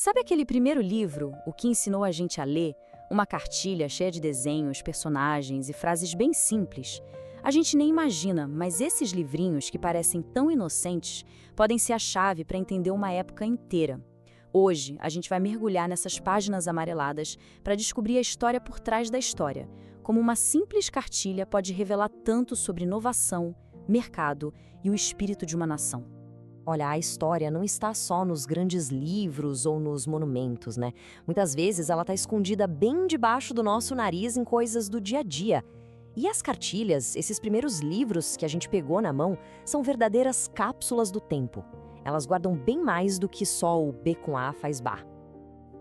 Sabe aquele primeiro livro, o que ensinou a gente a ler? Uma cartilha cheia de desenhos, personagens e frases bem simples. A gente nem imagina, mas esses livrinhos que parecem tão inocentes podem ser a chave para entender uma época inteira. Hoje, a gente vai mergulhar nessas páginas amareladas para descobrir a história por trás da história, como uma simples cartilha pode revelar tanto sobre inovação, mercado e o espírito de uma nação. Olha, a história não está só nos grandes livros ou nos monumentos, né? Muitas vezes ela está escondida bem debaixo do nosso nariz em coisas do dia a dia. E as cartilhas, esses primeiros livros que a gente pegou na mão, são verdadeiras cápsulas do tempo. Elas guardam bem mais do que só o B com A faz bar.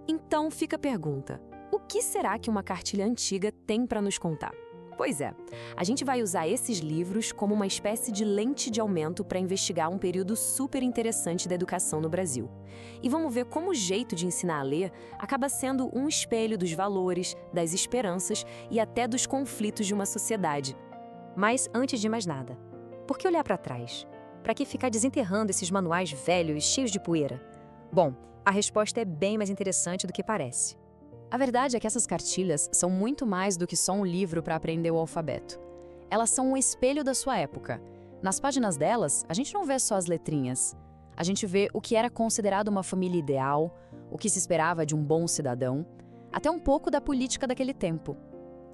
Então fica a pergunta: o que será que uma cartilha antiga tem para nos contar? Pois é, a gente vai usar esses livros como uma espécie de lente de aumento para investigar um período super interessante da educação no Brasil. E vamos ver como o jeito de ensinar a ler acaba sendo um espelho dos valores, das esperanças e até dos conflitos de uma sociedade. Mas antes de mais nada, por que olhar para trás? Para que ficar desenterrando esses manuais velhos, cheios de poeira? Bom, a resposta é bem mais interessante do que parece. A verdade é que essas cartilhas são muito mais do que só um livro para aprender o alfabeto. Elas são um espelho da sua época. Nas páginas delas, a gente não vê só as letrinhas. A gente vê o que era considerado uma família ideal, o que se esperava de um bom cidadão, até um pouco da política daquele tempo.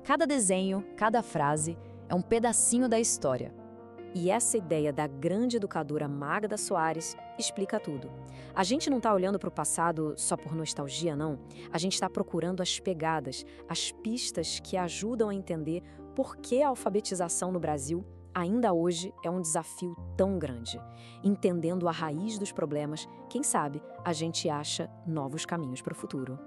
Cada desenho, cada frase é um pedacinho da história. E essa ideia da grande educadora Magda Soares explica tudo. A gente não está olhando para o passado só por nostalgia, não. A gente está procurando as pegadas, as pistas que ajudam a entender por que a alfabetização no Brasil ainda hoje é um desafio tão grande. Entendendo a raiz dos problemas, quem sabe a gente acha novos caminhos para o futuro.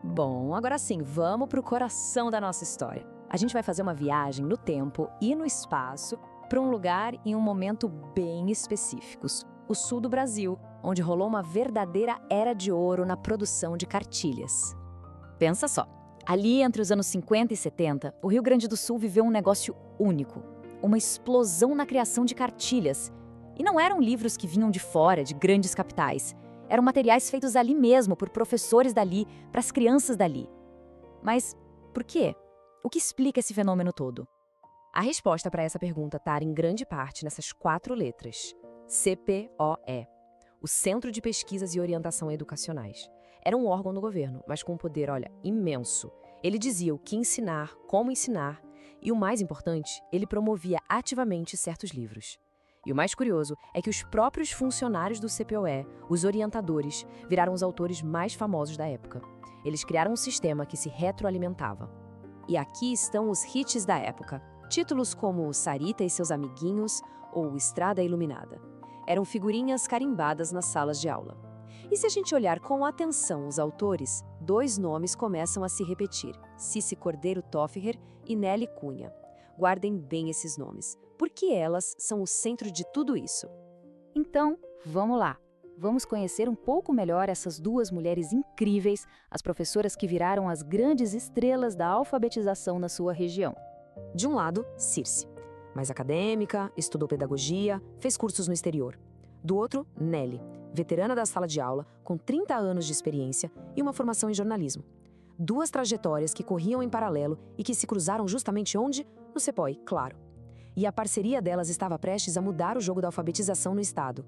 Bom, agora sim, vamos para o coração da nossa história. A gente vai fazer uma viagem no tempo e no espaço para um lugar e um momento bem específicos, o sul do Brasil, onde rolou uma verdadeira era de ouro na produção de cartilhas. Pensa só, ali entre os anos 50 e 70, o Rio Grande do Sul viveu um negócio único, uma explosão na criação de cartilhas. E não eram livros que vinham de fora, de grandes capitais, eram materiais feitos ali mesmo, por professores dali, para as crianças dali. Mas por quê? O que explica esse fenômeno todo? A resposta para essa pergunta está em grande parte nessas 4 letras. CPOE, o Centro de Pesquisas e Orientação Educacionais. Era um órgão do governo, mas com um poder, imenso. Ele dizia o que ensinar, como ensinar, e o mais importante, ele promovia ativamente certos livros. E o mais curioso é que os próprios funcionários do CPOE, os orientadores, viraram os autores mais famosos da época. Eles criaram um sistema que se retroalimentava. E aqui estão os hits da época. Títulos como Sarita e seus amiguinhos ou Estrada Iluminada. Eram figurinhas carimbadas nas salas de aula. E se a gente olhar com atenção os autores, 2 nomes começam a se repetir: Cici Cordeiro Toffer e Nelly Cunha. Guardem bem esses nomes, porque elas são o centro de tudo isso. Então, vamos lá. Vamos conhecer um pouco melhor essas 2 mulheres incríveis, as professoras que viraram as grandes estrelas da alfabetização na sua região. De um lado, Circe, mais acadêmica, estudou pedagogia, fez cursos no exterior. Do outro, Nelly, veterana da sala de aula, com 30 anos de experiência e uma formação em jornalismo. 2 trajetórias que corriam em paralelo e que se cruzaram justamente onde? No CPOE, claro. E a parceria delas estava prestes a mudar o jogo da alfabetização no estado.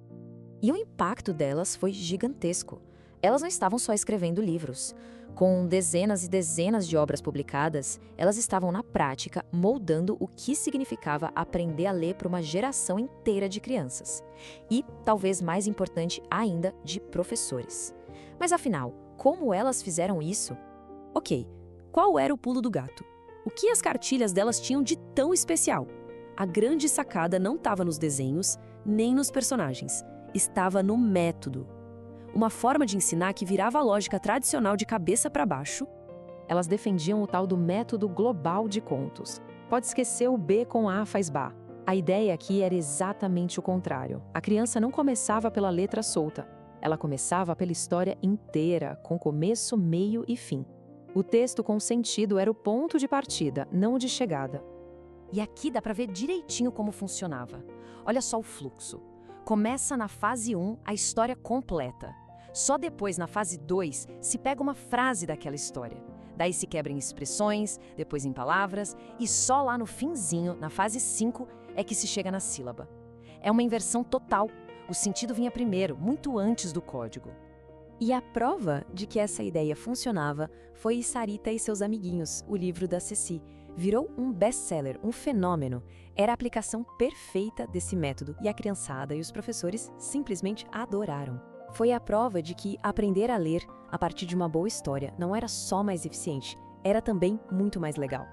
E o impacto delas foi gigantesco. Elas não estavam só escrevendo livros. Com dezenas e dezenas de obras publicadas, elas estavam na prática moldando o que significava aprender a ler para uma geração inteira de crianças. E, talvez mais importante ainda, de professores. Mas afinal, como elas fizeram isso? Ok, qual era o pulo do gato? O que as cartilhas delas tinham de tão especial? A grande sacada não estava nos desenhos, nem nos personagens. Estava no método. Uma forma de ensinar que virava a lógica tradicional de cabeça para baixo. Elas defendiam o tal do método global de contos. Pode esquecer o B com A faz bar. A ideia aqui era exatamente o contrário. A criança não começava pela letra solta. Ela começava pela história inteira, com começo, meio e fim. O texto com sentido era o ponto de partida, não o de chegada. E aqui dá para ver direitinho como funcionava. Olha só o fluxo. Começa na fase 1 a história completa. Só depois, na fase 2, se pega uma frase daquela história. Daí se quebra em expressões, depois em palavras, e só lá no finzinho, na fase 5, é que se chega na sílaba. É uma inversão total. O sentido vinha primeiro, muito antes do código. E a prova de que essa ideia funcionava foi Sarita e seus amiguinhos, o livro da Ceci. Virou um best-seller, um fenômeno. Era a aplicação perfeita desse método e a criançada e os professores simplesmente adoraram. Foi a prova de que aprender a ler a partir de uma boa história não era só mais eficiente, era também muito mais legal.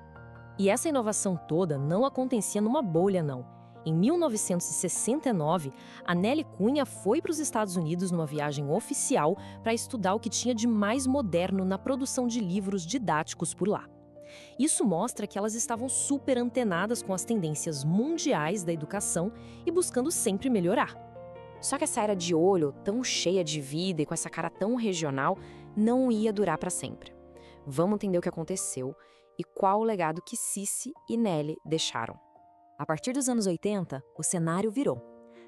E essa inovação toda não acontecia numa bolha, não. Em 1969, a Nelly Cunha foi para os Estados Unidos numa viagem oficial para estudar o que tinha de mais moderno na produção de livros didáticos por lá. Isso mostra que elas estavam super antenadas com as tendências mundiais da educação e buscando sempre melhorar. Só que essa era de olho, tão cheia de vida e com essa cara tão regional, não ia durar para sempre. Vamos entender o que aconteceu e qual o legado que Cici e Nelly deixaram. A partir dos anos 80, o cenário virou.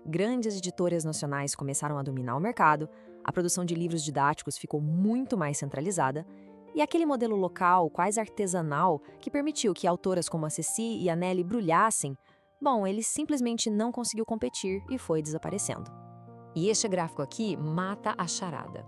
Grandes editoras nacionais começaram a dominar o mercado, a produção de livros didáticos ficou muito mais centralizada, e aquele modelo local, quase artesanal, que permitiu que autoras como a Ceci e a Nelly brilhassem, bom, ele simplesmente não conseguiu competir e foi desaparecendo. E este gráfico aqui mata a charada.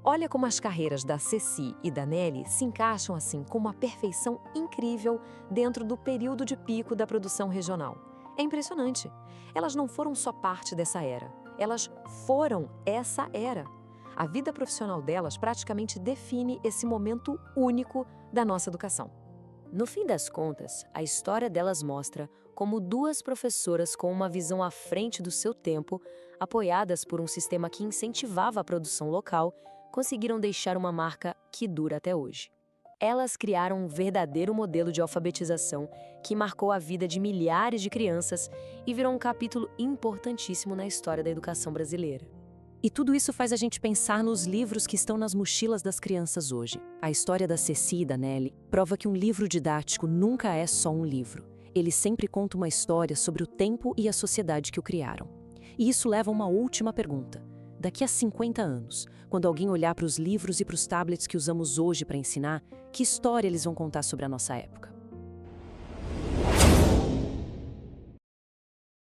Olha como as carreiras da Ceci e da Nelly se encaixam assim com uma perfeição incrível dentro do período de pico da produção regional. É impressionante. Elas não foram só parte dessa era, elas foram essa era. A vida profissional delas praticamente define esse momento único da nossa educação. No fim das contas, a história delas mostra como duas professoras com uma visão à frente do seu tempo, apoiadas por um sistema que incentivava a produção local, conseguiram deixar uma marca que dura até hoje. Elas criaram um verdadeiro modelo de alfabetização que marcou a vida de milhares de crianças e virou um capítulo importantíssimo na história da educação brasileira. E tudo isso faz a gente pensar nos livros que estão nas mochilas das crianças hoje. A história da Ceci e da Nelly prova que um livro didático nunca é só um livro. Ele sempre conta uma história sobre o tempo e a sociedade que o criaram. E isso leva a uma última pergunta. Daqui a 50 anos, quando alguém olhar para os livros e para os tablets que usamos hoje para ensinar, que história eles vão contar sobre a nossa época?